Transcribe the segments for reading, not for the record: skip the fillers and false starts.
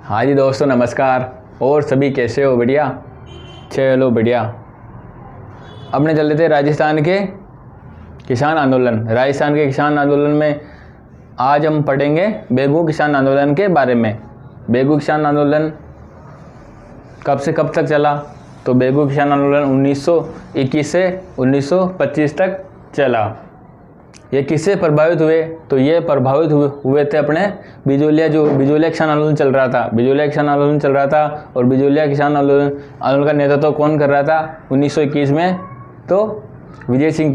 हाँ जी दोस्तों, नमस्कार। और सभी कैसे हो? बढ़िया। चलो बढ़िया। अपने चल रहे थे राजस्थान के किसान आंदोलन। राजस्थान के किसान आंदोलन में आज हम पढ़ेंगे बेगू किसान आंदोलन के बारे में। बेगू किसान आंदोलन कब से कब तक चला? तो बेगू किसान आंदोलन 1921 से 1925 तक चला। ये किससे प्रभावित हुए? तो ये प्रभावित हुए थे अपने बिजोलिया किसान आंदोलन चल रहा था। बिजोलिया किसान आंदोलन चल रहा था और बिजोलिया किसान आंदोलन का नेतृत्व कौन कर रहा था 1921 में? तो विजय सिंह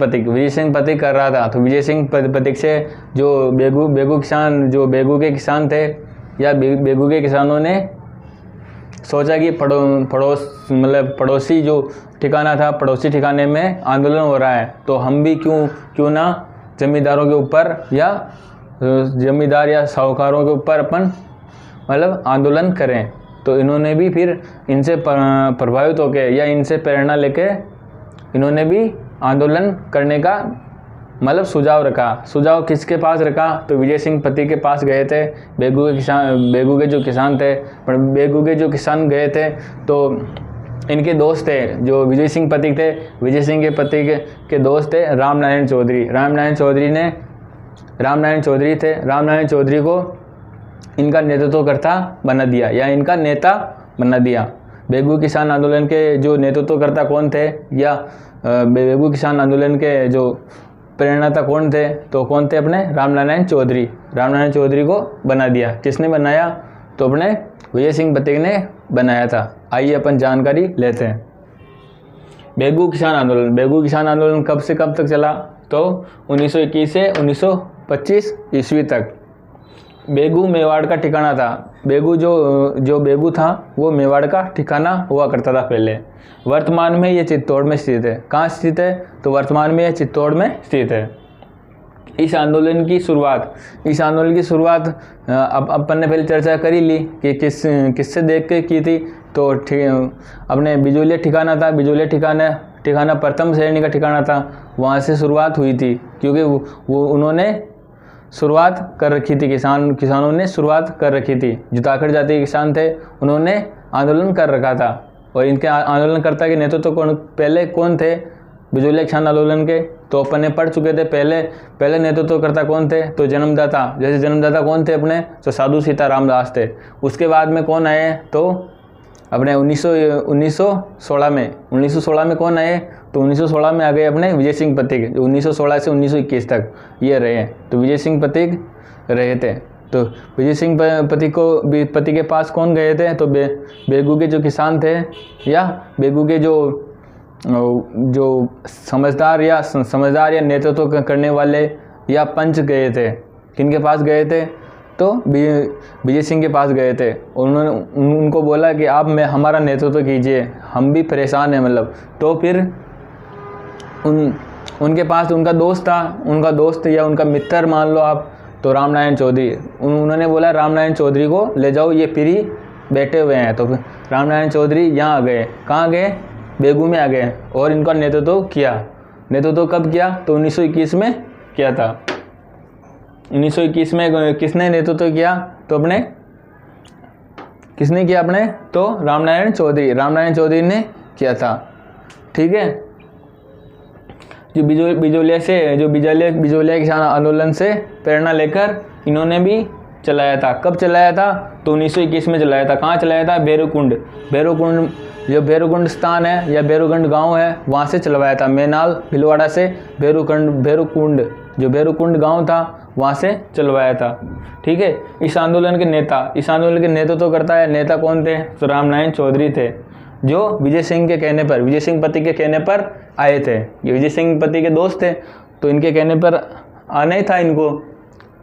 पथिक कर रहा था। तो विजय सिंह पथिक से जो बेगू के किसान थे या बेगू के किसानों ने सोचा कि पड़ोसी जो ठिकाना था, पड़ोसी ठिकाने में आंदोलन हो रहा है, तो हम भी क्यों ना जमींदारों के ऊपर या जमींदार या साहूकारों के ऊपर अपन आंदोलन करें। तो इन्होंने भी फिर इनसे प्रभावित होकर या इनसे प्रेरणा लेके इन्होंने भी आंदोलन करने का सुझाव रखा। सुझाव किसके पास रखा? तो विजय सिंह पथिक के पास गए थे। बेगू के जो किसान थे, पर बेगू के जो किसान गए थे तो इनके दोस्त थे जो विजय सिंह पथिक थे। विजय सिंह के पथिक के दोस्त थे रामनारायण चौधरी। रामनारायण चौधरी को इनका नेतृत्वकर्ता बना दिया या इनका नेता बना दिया। बेगू किसान आंदोलन के जो नेतृत्वकर्ता कौन थे या बेगू किसान आंदोलन के जो प्रेरणाता कौन थे? तो कौन थे? अपने रामनारायण चौधरी को बना दिया। किसने बनाया? तो अपने विजय सिंह पथिक ने बनाया था। आइए अपन जानकारी लेते हैं। बेगू किसान आंदोलन कब से कब तक चला? तो 1921 से 1925 ईस्वी तक। बेगू मेवाड़ का ठिकाना था। बेगू जो बेगू था वो मेवाड़ का ठिकाना हुआ करता था पहले। वर्तमान में ये चित्तौड़ में स्थित है। कहाँ स्थित है? तो वर्तमान में ये चित्तौड़ में स्थित है। इस आंदोलन की शुरुआत अब अपन ने पहले चर्चा कर ही ली कि किससे देख के की थी। तो अपने बिजोलिया ठिकाना था। बिजोलिया ठिकाना प्रथम श्रेणी का ठिकाना था। वहाँ से शुरुआत हुई थी क्योंकि वो उन्होंने शुरुआत कर रखी थी। किसानों ने शुरुआत कर रखी थी। जो ताकड़ जाति के किसान थे उन्होंने आंदोलन कर रखा था। और इनके आंदोलनकर्ता के नेतृत्व पहले कौन थे बिजोलिया किसान आंदोलन के? तो अपन ने पढ़ चुके थे। पहले नेतृत्वकर्ता कौन थे? तो जन्मदाता कौन थे अपने? तो साधु सीताराम दास थे। उसके बाद में कौन आए? तो अपने 1916 में कौन आए? तो 1916 में आ गए अपने विजय सिंह पथिक, जो 1916 से 1921 तक ये रहे। तो विजय सिंह पथिक रहे थे। तो विजय सिंह पथिक के पास कौन गए थे? तो बेगू के जो किसान थे या बेगू के जो समझदार या नेतृत्व करने वाले या पंच गए थे। किनके पास गए थे? तो विजय सिंह के पास गए थे। उन्होंने उनको बोला कि आप हमारा नेतृत्व कीजिए, हम भी परेशान हैं तो फिर उनके पास उनका दोस्त या उनका मित्र मान लो आप, तो रामनारायण चौधरी। उन्होंने बोला रामनारायण चौधरी को ले जाओ, ये फ्री बैठे हुए हैं। तो रामनारायण चौधरी यहाँ आ गए। कहाँ गए? बेगू में आ गए और इनका नेतृत्व किया। नेतृत्व कब किया? तो 1921 में किया था। 1921 में किसने नेतृत्व किया? तो किसने किया अपने? तो रामनारायण चौधरी ने किया था। ठीक है। जो बिजोलिया किसान आंदोलन से प्रेरणा लेकर इन्होंने भी चलाया था। कब चलाया था? तो 1921 में चलाया था। कहाँ चलाया था? भैरवकुंड जो भैरवकुंड स्थान है या भैरवकुंड गांव है, वहाँ से चलवाया था। मैनाल भीलवाड़ा से भैरवकुंड गांव था, वहाँ से चलवाया था। ठीक है। इस आंदोलन के नेतृत्व करता है नेता कौन थे? तो रामनारायण चौधरी थे, जो विजय सिंह पथिक के कहने पर आए थे। ये विजय सिंह पथिक के दोस्त थे, तो इनके कहने पर आना ही था इनको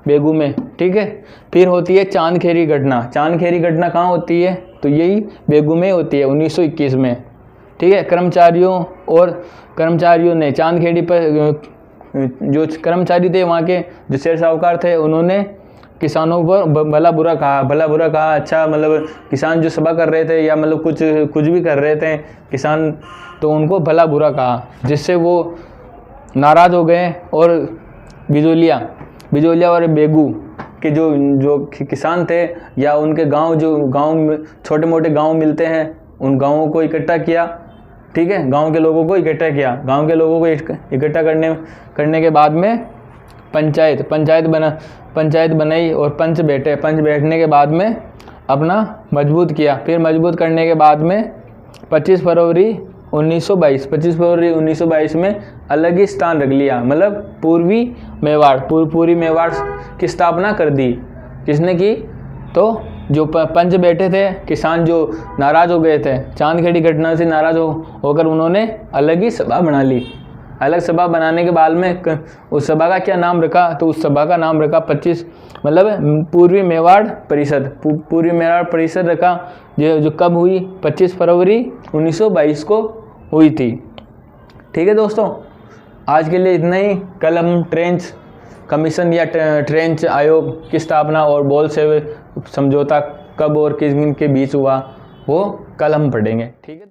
बेगू में। ठीक है। फिर होती है चांदखेरी घटना। चांदखेरी घटना कहाँ होती है? तो यही बेगू में होती है 1921 में। ठीक है। कर्मचारियों ने चांदखेड़ी पर जो कर्मचारी थे वहाँ के जो शेर साहूकार थे, उन्होंने किसानों पर भला बुरा कहा। अच्छा किसान जो सभा कर रहे थे या कुछ भी कर रहे थे किसान, तो उनको भला बुरा कहा, जिससे वो नाराज़ हो गए और बिजोलिया और बेगू के जो किसान थे या उनके गांव, जो गांव में छोटे मोटे गांव मिलते हैं, उन गांवों को इकट्ठा किया। ठीक है, गांव के लोगों को इकट्ठा किया। गांव के लोगों को इकट्ठा करने के बाद में पंचायत बनाई और पंच बैठने के बाद में अपना मजबूत किया। फिर मजबूत करने के बाद में 25 फरवरी 1922 में अलग ही स्थान रख लिया। मतलब पूर्वी मेवाड़ की स्थापना कर दी। किसने की? तो जो पंच बैठे थे, किसान जो नाराज़ हो गए थे, चांदखेड़ी घटना से नाराज़ होकर उन्होंने अलग ही सभा बना ली। अलग सभा बनाने के बाद में उस सभा का क्या नाम रखा? तो उस सभा का नाम रखा 25, मतलब पूर्वी मेवाड़ परिषद रखा, जो कब हुई? 25 फरवरी 1922 को हुई थी। ठीक है दोस्तों, आज के लिए इतना ही। कल हम ट्रेंच कमीशन या ट्रेंच आयोग की स्थापना और बोल से समझौता कब और किस दिन के बीच हुआ, वो कल हम पढ़ेंगे। ठीक है।